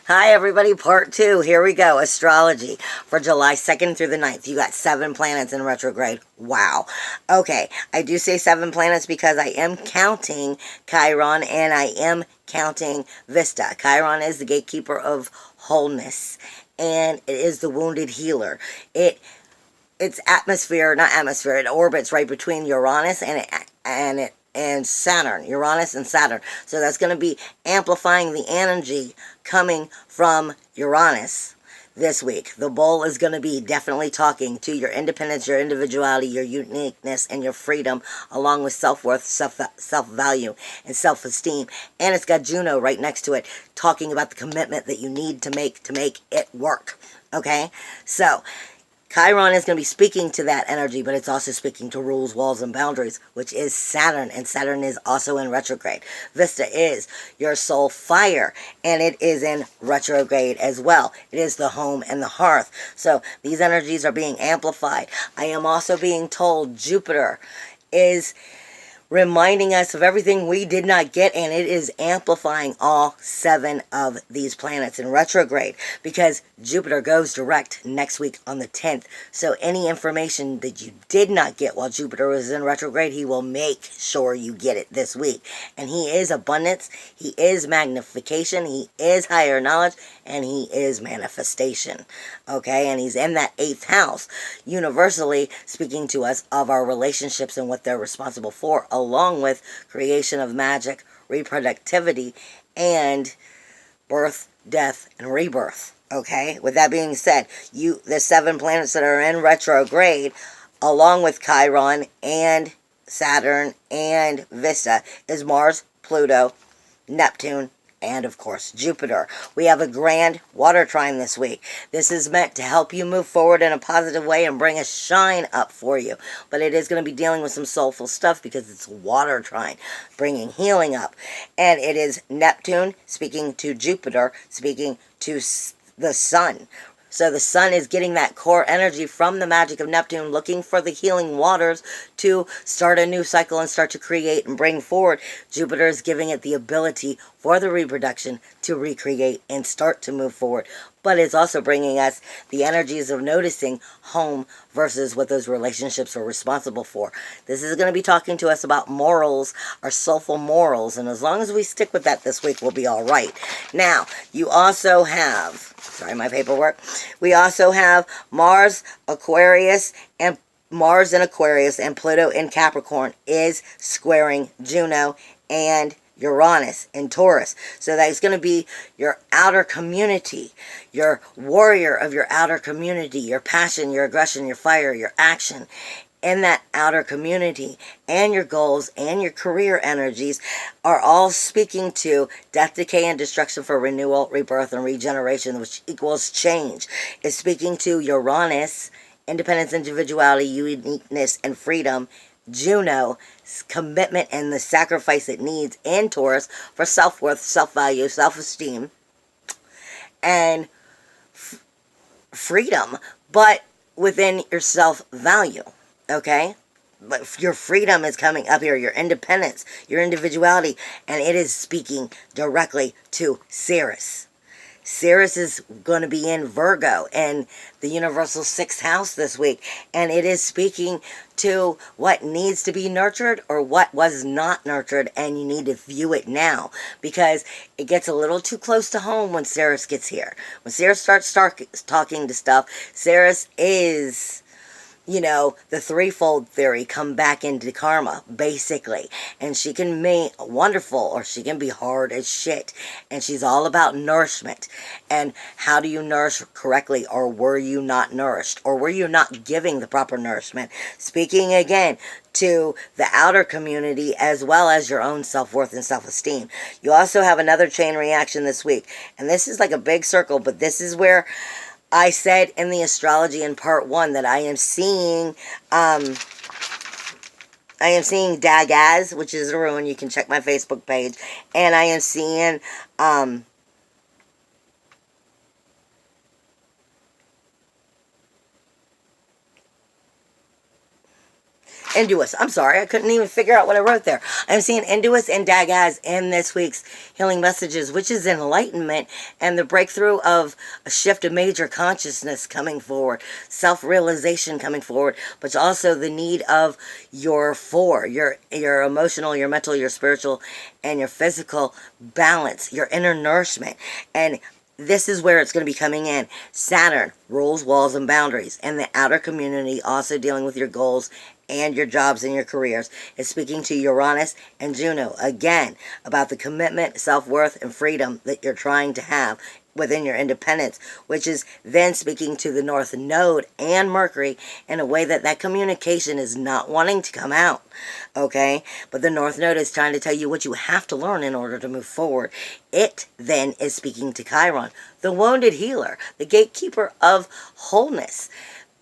Hi everybody, part 2. Here we go. Astrology for July 2nd through the 9th. You got 7 planets in retrograde. Wow. Okay, I do say 7 planets because I am counting Chiron and I am counting Vesta. Chiron is the gatekeeper of wholeness and it is the wounded healer. It's it orbits right between Uranus and Saturn, Uranus and Saturn. So that's going to be amplifying the energy coming from Uranus this week. The bull is going to be definitely talking to your independence, your individuality, your uniqueness, and your freedom, along with self-worth, self-value, and self-esteem. And it's got Juno right next to it, talking about the commitment that you need to make it work. Okay? So Chiron is going to be speaking to that energy, but it's also speaking to rules, walls, and boundaries, which is Saturn, and Saturn is also in retrograde. Vesta is your soul fire, and it is in retrograde as well. It is the home and the hearth. So these energies are being amplified. I am also being told Jupiter is reminding us of everything we did not get, and it is amplifying all 7 of these planets in retrograde because Jupiter goes direct next week on the 10th. So any information that you did not get while Jupiter was in retrograde, he will make sure you get it this week. And he is abundance, he is magnification, he is higher knowledge, and he is manifestation. Okay, and he's in that 8th house, universally speaking to us of our relationships and what they're responsible for, along with creation of magic, reproductivity, and birth, death, and rebirth. Okay, with that being said, the 7 planets that are in retrograde, along with Chiron and Saturn and Vesta, is Mars, Pluto, Neptune, and of course Jupiter. We have a grand water trine this week. This is meant to help you move forward in a positive way and bring a shine up for you, but it is going to be dealing with some soulful stuff because it's a water trine, bringing healing up. And it is Neptune speaking to Jupiter, speaking to the sun. So the sun is getting that core energy from the magic of Neptune, looking for the healing waters to start a new cycle and start to create and bring forward. Jupiter is giving it the ability for the reproduction to recreate and start to move forward. But it's also bringing us the energies of noticing home versus what those relationships are responsible for. This is going to be talking to us about morals, our soulful morals, and as long as we stick with that this week, we'll be all right. Now, you also have, sorry, my paperwork, we also have Mars in Aquarius and Pluto in Capricorn is squaring Juno and Uranus in Taurus. So that's going to be your outer community, your warrior of your outer community, your passion, your aggression, your fire, your action in that outer community, and your goals and your career energies are all speaking to death, decay, and destruction for renewal, rebirth, and regeneration, which equals change. It's speaking to Uranus, independence, individuality, uniqueness, and freedom. Juno, commitment and the sacrifice it needs in Taurus for self-worth, self-value, self-esteem, and freedom, but within your self-value, okay? But your freedom is coming up here, your independence, your individuality, and it is speaking directly to Ceres. Ceres is going to be in Virgo and the universal 6th house this week, and it is speaking to what needs to be nurtured or what was not nurtured, and you need to view it now because it gets a little too close to home when Ceres gets here. When Ceres starts talking to stuff, Ceres is, you know, the threefold theory come back into karma, basically. And she can be wonderful or she can be hard as shit. And she's all about nourishment. And how do you nourish correctly, or were you not nourished? Or were you not giving the proper nourishment? Speaking again to the outer community as well as your own self-worth and self-esteem. You also have another chain reaction this week. And this is like a big circle, but this is where I said in the astrology in part 1 that I am seeing Dagaz, which is a ruin. You can check my Facebook page. And I am seeing Induous. I'm sorry, I couldn't even figure out what I wrote there. I'm seeing Induous and Dagaz in this week's healing messages, which is enlightenment and the breakthrough of a shift of major consciousness coming forward, self-realization coming forward, but also the need of your your emotional, your mental, your spiritual, and your physical balance, your inner nourishment. And this is where it's going to be coming in. Saturn rules walls and boundaries, and the outer community, also dealing with your goals and your jobs and your careers, is speaking to Uranus and Juno, again, about the commitment, self-worth, and freedom that you're trying to have within your independence, which is then speaking to the North Node and Mercury in a way that that communication is not wanting to come out, okay? But the North Node is trying to tell you what you have to learn in order to move forward. It then is speaking to Chiron, the wounded healer, the gatekeeper of wholeness.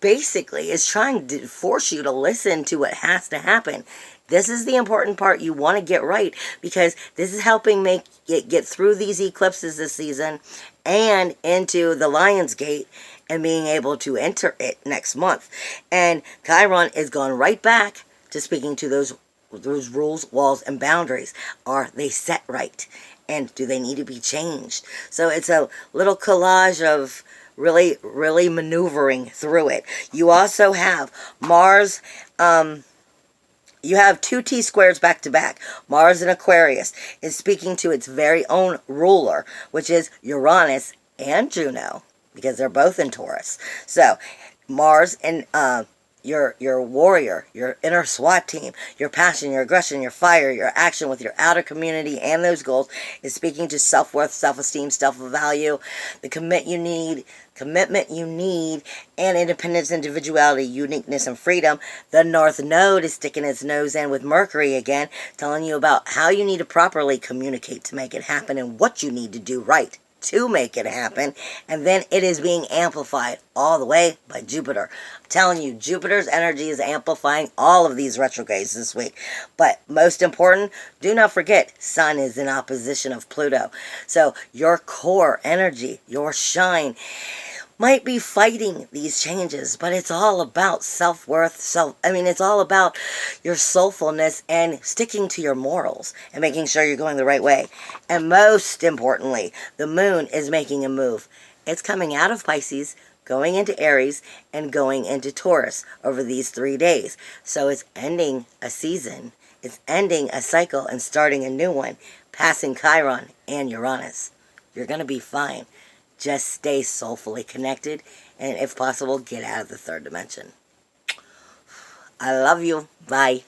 Basically, is trying to force you to listen to what has to happen. This is the important part you want to get right, because this is helping make it get through these eclipses this season and into the Lion's Gate and being able to enter it next month. And Chiron is going right back to speaking to those rules, walls, and boundaries. Are they set right? And do they need to be changed? So it's a little collage of really maneuvering through it. You also have Mars, you have two T-squares back to back. Mars in Aquarius is speaking to its very own ruler, which is Uranus and Juno, because they're both in Taurus. So Mars and your warrior, your inner SWAT team, your passion, your aggression, your fire, your action with your outer community and those goals is speaking to self-worth, self-esteem, self-value, the commitment you need, and independence, individuality, uniqueness, and freedom. The North Node is sticking its nose in with Mercury again, telling you about how you need to properly communicate to make it happen and what you need to do right to make it happen. And then it is being amplified all the way by Jupiter. I'm telling you, Jupiter's energy is amplifying all of these retrogrades this week. But most important, do not forget, Sun is in opposition of Pluto. So your core energy, your shine, might be fighting these changes, but it's all about self-worth, it's all about your soulfulness and sticking to your morals and making sure you're going the right way. And most importantly, the moon is making a move. It's coming out of Pisces, going into Aries, and going into Taurus over these 3 days. So it's ending a season, it's ending a cycle and starting a new one, passing Chiron and Uranus. You're going to be fine. Just stay soulfully connected, and if possible, get out of the third dimension. I love you. Bye.